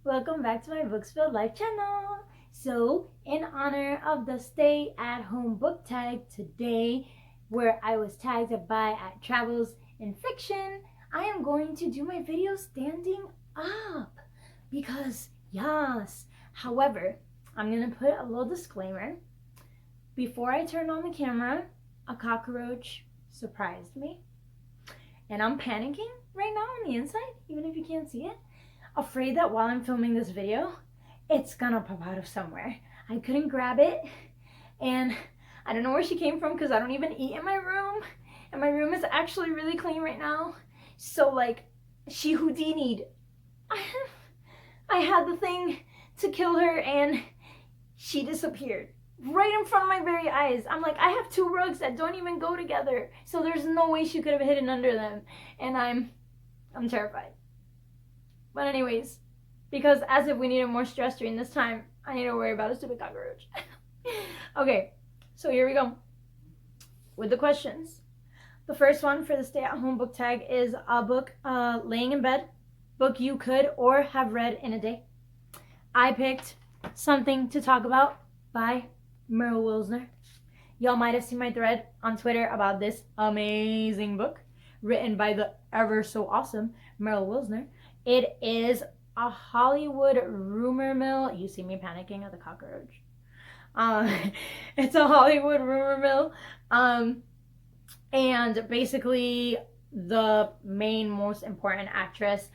Welcome back to my Books Filled Life channel. So, in honor of the stay at home book tag today, where I was tagged by at Travels in Fiction, I am going to do my video standing up because yes. However, I'm going to put a little disclaimer. Before I turned on the camera, a cockroach surprised me. And I'm panicking right now on the inside, even if you can't see it. Afraid that while I'm filming this video, it's gonna pop out of somewhere. I couldn't grab it, and I don't know where she came from because I don't even eat in my room, and my room is actually really clean right now. So like, she Houdini'd. I had the thing to kill her, and she disappeared right in front of my very eyes. I'm like, I have two rugs that don't even go together, so there's no way she could have hidden under them, and I'm terrified. But anyways, because as if we needed more stress during this time, I need to worry about a stupid cockroach. Okay, so here we go with the questions. The first one for the stay-at-home book tag is a book laying in bed, book you could or have read in a day. I picked Something to Talk About by Merrill Wilsner. Y'all might have seen my thread on Twitter about this amazing book written by the ever so awesome Merrill Wilsner. It is a Hollywood rumor mill. You see me panicking at the cockroach. It's a Hollywood rumor mill. And basically the main most important actress,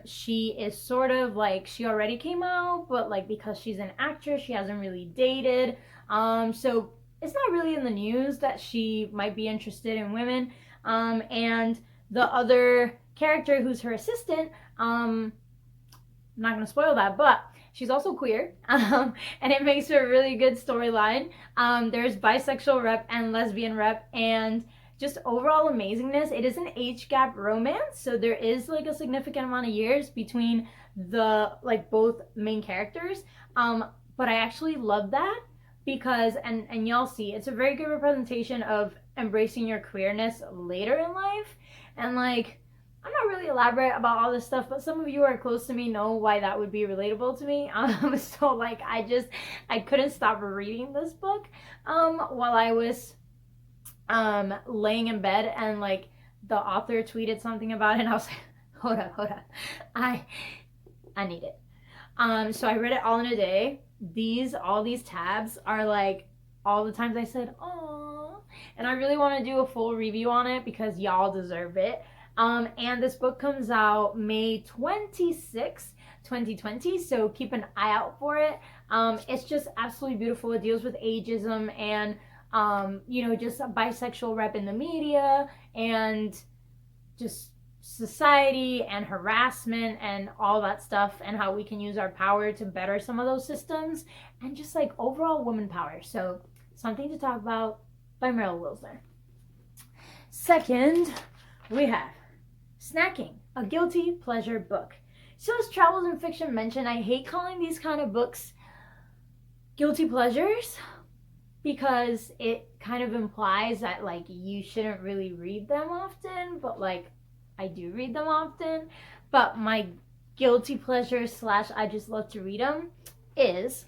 she is sort of like, she already came out, but like because she's an actress, she hasn't really dated. So it's not really in the news that she might be interested in women. And the other character who's her assistant, I'm not going to spoil that, but she's also queer, and it makes her a really good storyline. There's bisexual rep and lesbian rep, and just overall amazingness. It is an age gap romance, so there is like a significant amount of years between the like both main characters, but I actually love that because, and y'all see, it's a very good representation of embracing your queerness later in life. And like, I'm not really elaborate about all this stuff, but some of you who are close to me know why that would be relatable to me. So like, I couldn't stop reading this book while I was laying in bed, and like the author tweeted something about it, and I was like, hold up, I need it. So I read it all in a day. All these tabs are like all the times I said, "Aww," and I really want to do a full review on it because y'all deserve it. And this book comes out May 26th, 2020, so keep an eye out for it. It's just absolutely beautiful. It deals with ageism and, you know, just a bisexual rep in the media and just society and harassment and all that stuff, and how we can use our power to better some of those systems, and just like overall woman power. So Something to Talk About by Merrill Wilsner. Second, we have Snacking, a guilty pleasure book. So as Travels in Fiction mentioned, I hate calling these kind of books guilty pleasures because it kind of implies that like you shouldn't really read them often, but like I do read them often. But my guilty pleasure / I just love to read them is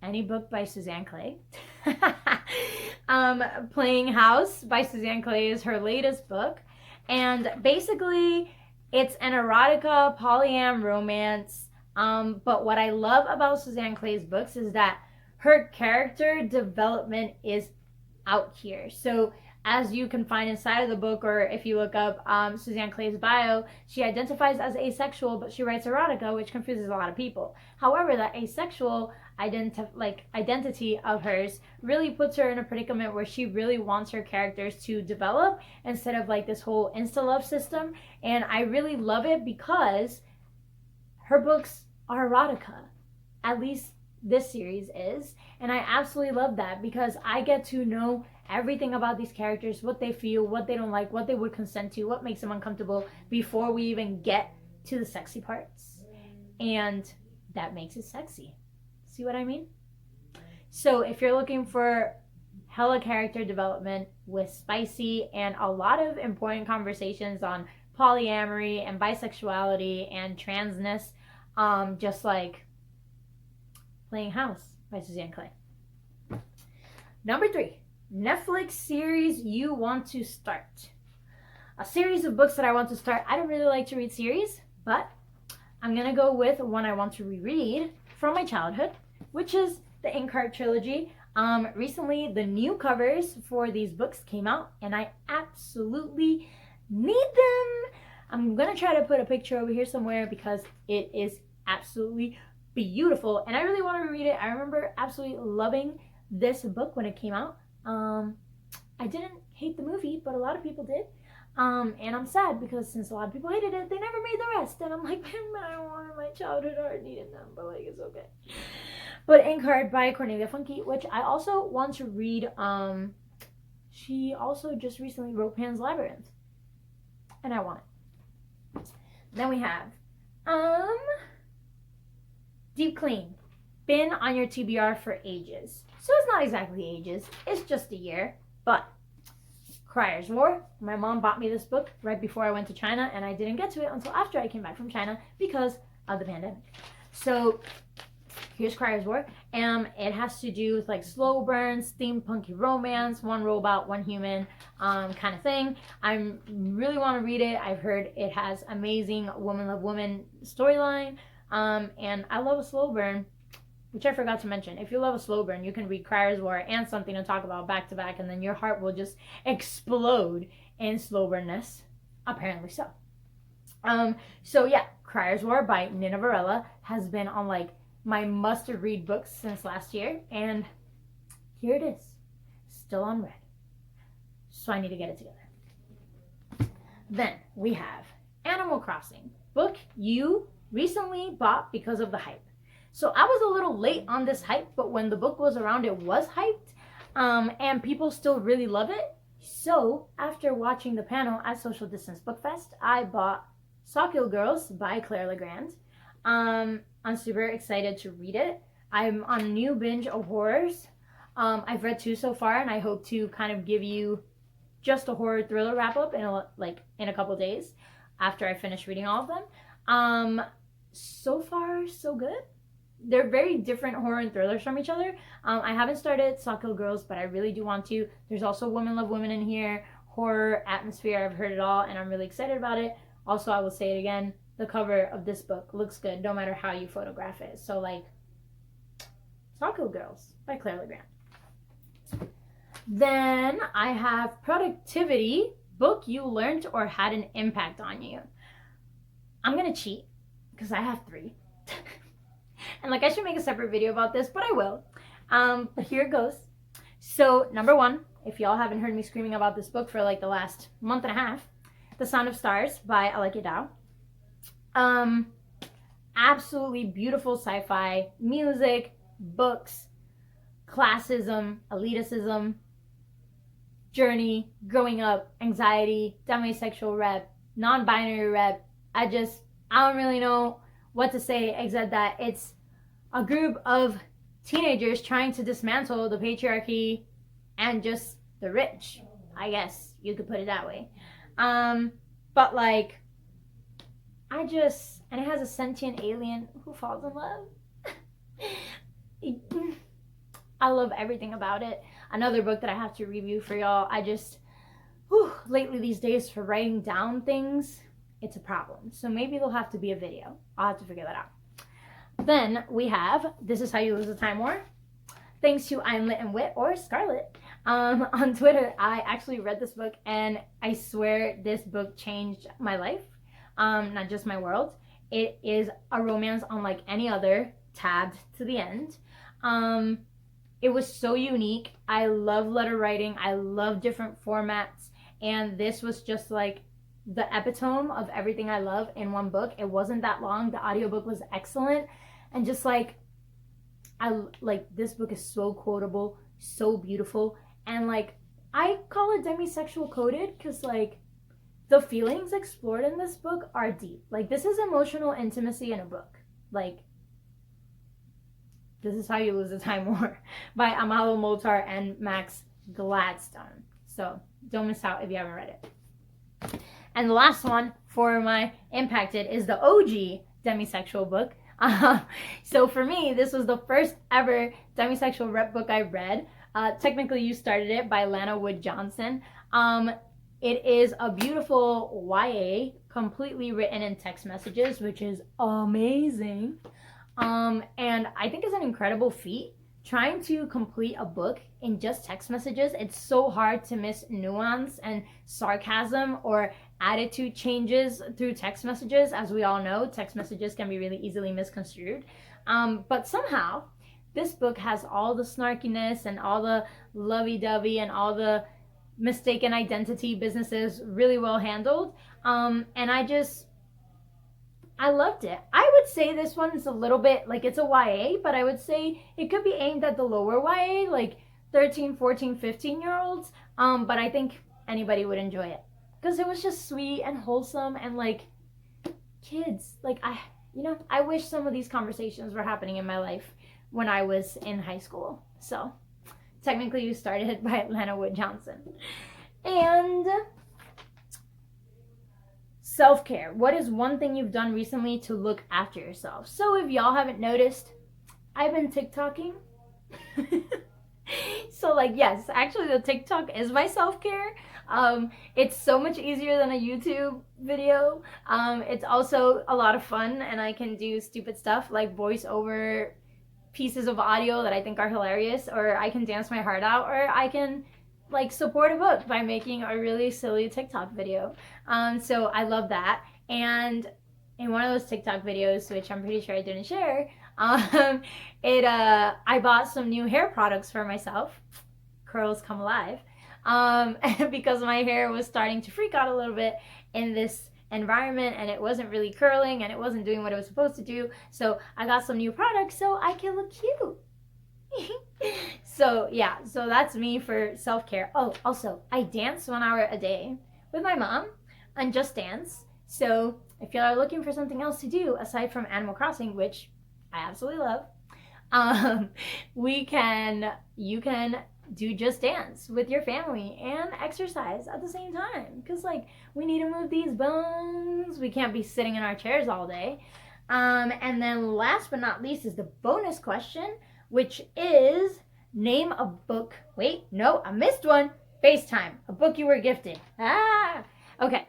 any book by Suzanne Clay. Playing House by Suzanne Clay is her latest book, and basically it's an erotica polyam romance, but what I love about Suzanne Clay's books is that her character development is out here. So as you can find inside of the book, or if you look up Suzanne Clay's bio, she identifies as asexual, but she writes erotica, which confuses a lot of people. However, that asexual identity of hers really puts her in a predicament where she really wants her characters to develop instead of like this whole insta-love system. And I really love it because her books are erotica. At least this series is. And I absolutely love that because I get to know everything about these characters, what they feel, what they don't like, what they would consent to, what makes them uncomfortable before we even get to the sexy parts. And that makes it sexy. See what I mean? So if you're looking for hella character development with spicy and a lot of important conversations on polyamory and bisexuality and transness, just like Playing House by Suzanne Clay. Number 3, Netflix series you want to start. A series of books that I want to start. I don't really like to read series, but I'm gonna go with one I want to reread from my childhood, which is the Inkheart trilogy. Recently, the new covers for these books came out, and I absolutely need them. I'm gonna try to put a picture over here somewhere because it is absolutely beautiful, and I really want to read it. I remember absolutely loving this book when it came out. I didn't hate the movie, but a lot of people did. And I'm sad because since a lot of people hated it, they never made the rest. And I'm like, I don't want my childhood heart needed them, but like, it's okay. But Inkheart by Cornelia Funke, which I also want to read. She also just recently wrote Pan's Labyrinth, and I want it. Then we have Deep Clean. Been on your TBR for ages. So it's not exactly ages, it's just a year, but Crier's War. My mom bought me this book right before I went to China, and I didn't get to it until after I came back from China because of the pandemic. So here's Crier's War. It has to do with like slow burn, steampunky romance, one robot, one human kind of thing. I really want to read it. I've heard it has amazing woman love woman storyline, and I love a slow burn, which I forgot to mention. If you love a slow burn, you can read Crier's War and Something to Talk About back to back, and then your heart will just explode in slow burnness. Apparently so. So yeah, Crier's War by Nina Varela has been on like my must-read books since last year, and here it is, still unread. So I need to get it together. Then we have Animal Crossing, book you recently bought because of the hype. So I was a little late on this hype, but when the book was around, it was hyped, and people still really love it. So after watching the panel at Social Distance Book Fest, I bought Sawkill Girls by Claire Legrand. I'm super excited to read it. I'm on a new binge of horrors. I've read 2 so far, and I hope to kind of give you just a horror thriller wrap up in a couple days after I finish reading all of them. So far, so good. They're very different horror and thrillers from each other. I haven't started Sawkill Girls, but I really do want to. There's also Women Love Women in here, horror, atmosphere. I've heard it all, and I'm really excited about it. Also, I will say it again, the cover of this book looks good no matter how you photograph it. So, like, Sawkill Girls by Claire Legrand. Then I have Productivity, book you learned or had an impact on you. I'm going to cheat because I have 3. And like, I should make a separate video about this, but I will. But here it goes. So number 1, if y'all haven't heard me screaming about this book for like the last month and a half, The Sound of Stars by Alekia Dow. Absolutely beautiful sci-fi, music, books, classism, elitism, journey, growing up, anxiety, demisexual rep, non-binary rep. I don't really know what to say except that it's a group of teenagers trying to dismantle the patriarchy and just the rich. I guess you could put it that way. But like, and it has a sentient alien who falls in love. I love everything about it. Another book that I have to review for y'all. Lately these days for writing down things, it's a problem. So maybe there'll have to be a video. I'll have to figure that out. Then we have This Is How You Lose the Time War. Thanks to I'm Lit and Wit, or Scarlet, on Twitter. I actually read this book, and I swear this book changed my life, not just my world. It is a romance unlike any other, tabbed to the end. It was so unique. I love letter writing. I love different formats, and this was just like the epitome of everything I love in one book. It wasn't that long. The audiobook was excellent, and just like, this book is so quotable, so beautiful, and like, I call it demisexual coded because like the feelings explored in this book are deep. Like, this is emotional intimacy in a book. Like, This Is How You Lose the Time War by Amalo Motar and Max Gladstone. So don't miss out if you haven't read it. And the last one for my Impacted is the OG demisexual book. So for me, this was the first ever demisexual rep book I read. Technically, You Started It by Lana Wood Johnson. It is a beautiful YA, completely written in text messages, which is amazing. And I think it's an incredible feat. Trying to complete a book in just text messages, it's so hard to miss nuance and sarcasm or attitude changes through text messages. As we all know, text messages can be really easily misconstrued. But somehow, this book has all the snarkiness and all the lovey-dovey and all the mistaken identity businesses really well handled. And I loved it. I would say this one's a little bit like it's a YA, but I would say it could be aimed at the lower YA, like 13, 14, 15-year-olds. But I think anybody would enjoy it because it was just sweet and wholesome and like kids. Like I wish some of these conversations were happening in my life when I was in high school. So technically, You Started It by Lana Wood Johnson. And self-care. What is one thing you've done recently to look after yourself? So if y'all haven't noticed, I've been TikToking. So like, yes, actually the TikTok is my self-care. It's so much easier than a YouTube video. It's also a lot of fun and I can do stupid stuff like voice over pieces of audio that I think are hilarious, or I can dance my heart out, or I can like support a book by making a really silly TikTok video. So I love that. And in one of those TikTok videos, which I'm pretty sure I didn't share, I bought some new hair products for myself. Curls come alive. Because my hair was starting to freak out a little bit in this environment and it wasn't really curling and it wasn't doing what it was supposed to do. So I got some new products so I can look cute. So yeah, so that's me for self-care. Oh, also, I dance 1 hour a day with my mom on Just Dance. So if y'all are looking for something else to do aside from Animal Crossing, which I absolutely love, you can do Just Dance with your family and exercise at the same time. Because like we need to move these bones. We can't be sitting in our chairs all day. And then last but not least is the bonus question, which is name a book. Wait, no, I missed one. FaceTime, a book you were gifted. Okay.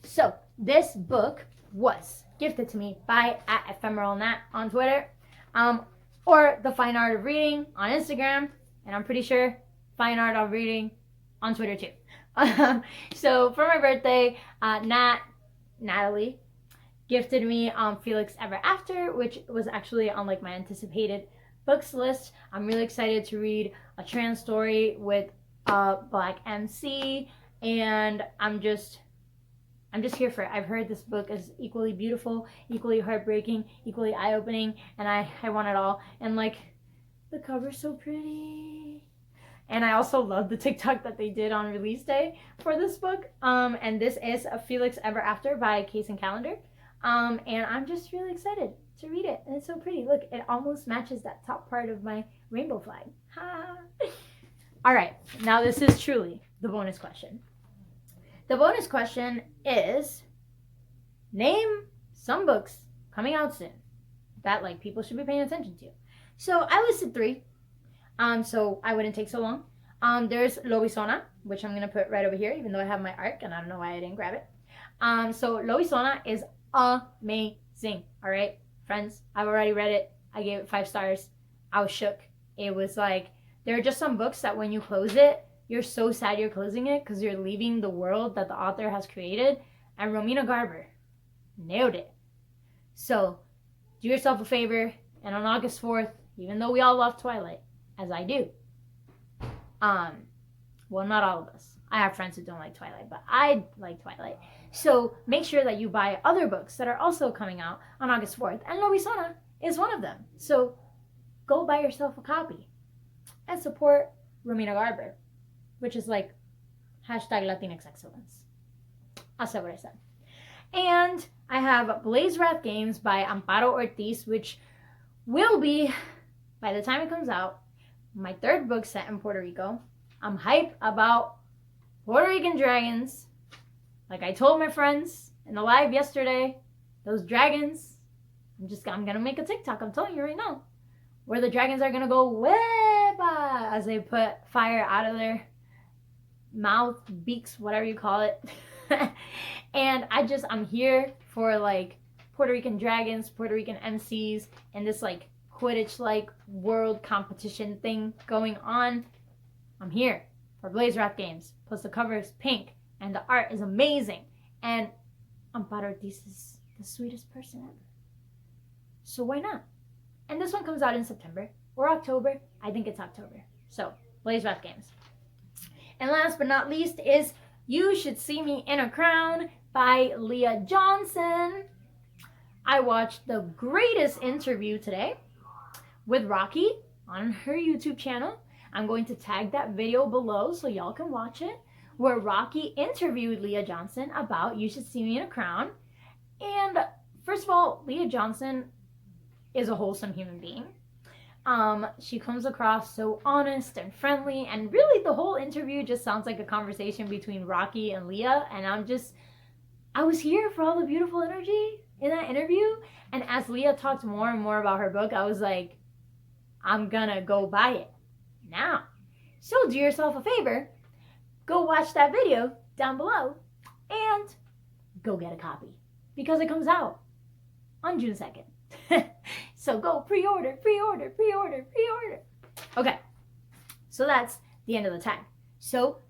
So this book was gifted to me by @ephemeralnat on Twitter, or The Fine Art of Reading on Instagram, and I'm pretty sure Fine Art of Reading on Twitter too. So for my birthday, Natalie gifted me Felix Ever After, which was actually on like my anticipated books list. I'm really excited to read a trans story with a Black MC, and I'm just here for it. I've heard this book is equally beautiful, equally heartbreaking, equally eye-opening, and I want it all. And like, the cover's so pretty. And I also love the TikTok that they did on release day for this book. And this is a Felix Ever After by Case and Calendar. And I'm just really excited to read it. And it's so pretty. Look, it almost matches that top part of my rainbow flag. Ha! All right, now this is truly the bonus question. The bonus question is, name some books coming out soon that like people should be paying attention to. So I listed 3, so I wouldn't take so long. There's Lobisona, which I'm going to put right over here, even though I have my arc, and I don't know why I didn't grab it. So Lobisona is amazing, all right? Friends, I've already read it. I gave it 5 stars. I was shook. It was like, there are just some books that when you close it, you're so sad you're closing it because you're leaving the world that the author has created. And Romina Garber nailed it. So do yourself a favor, and on August 4th, even though we all love Twilight, as I do, well, not all of us. I have friends who don't like Twilight, but I like Twilight. So make sure that you buy other books that are also coming out on August 4th, and Lobisona is one of them. So go buy yourself a copy and support Romina Garber, which is like #Latinx excellence. I'll say what I said. And I have Blaze Wrath Games by Amparo Ortiz, which will be, by the time it comes out, my 3rd book set in Puerto Rico. I'm hype about Puerto Rican dragons. Like I told my friends in the live yesterday, those dragons, I'm gonna make a TikTok, I'm telling you right now, where the dragons are gonna go weba as they put fire out of their mouth, beaks, whatever you call it. And I'm here for like Puerto Rican dragons, Puerto Rican MCs, and this like Quidditch like world competition thing going on. I'm here for Blaze Wrath Games. Plus the cover is pink and the art is amazing. And Amparo Ortiz is the sweetest person ever. So why not? And this one comes out in September or October. I think it's October. So Blaze Wrath Games. And last but not least is You Should See Me in a Crown by Leah Johnson. I watched the greatest interview today with Rocky on her YouTube channel. I'm going to tag that video below so y'all can watch it, where Rocky interviewed Leah Johnson about You Should See Me in a Crown. And first of all, Leah Johnson is a wholesome human being. She comes across so honest and friendly, and really the whole interview just sounds like a conversation between Rocky and Leah. And I was here for all the beautiful energy in that interview. And as Leah talked more and more about her book, I was like, I'm gonna go buy it now. So do yourself a favor, go watch that video down below and go get a copy because it comes out on June 2nd. So go pre-order. Okay, so that's the end of the tag. So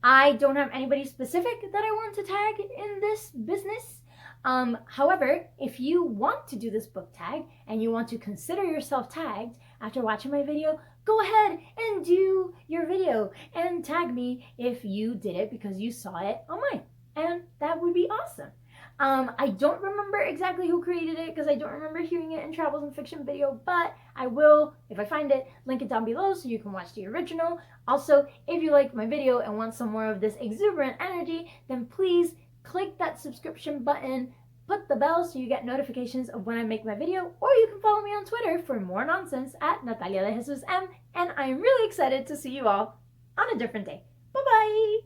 I don't have anybody specific that I want to tag in this business. However, if you want to do this book tag and you want to consider yourself tagged after watching my video, go ahead and do your video and tag me if you did it because you saw it on mine. And that would be awesome. I don't remember exactly who created it because I don't remember hearing it in Travels and Fiction video, but I will, if I find it, link it down below so you can watch the original. Also, if you liked my video and want some more of this exuberant energy, then please click that subscription button, put the bell so you get notifications of when I make my video, or you can follow me on Twitter for more nonsense at Natalia de Jesus M, and I am really excited to see you all on a different day. Bye-bye!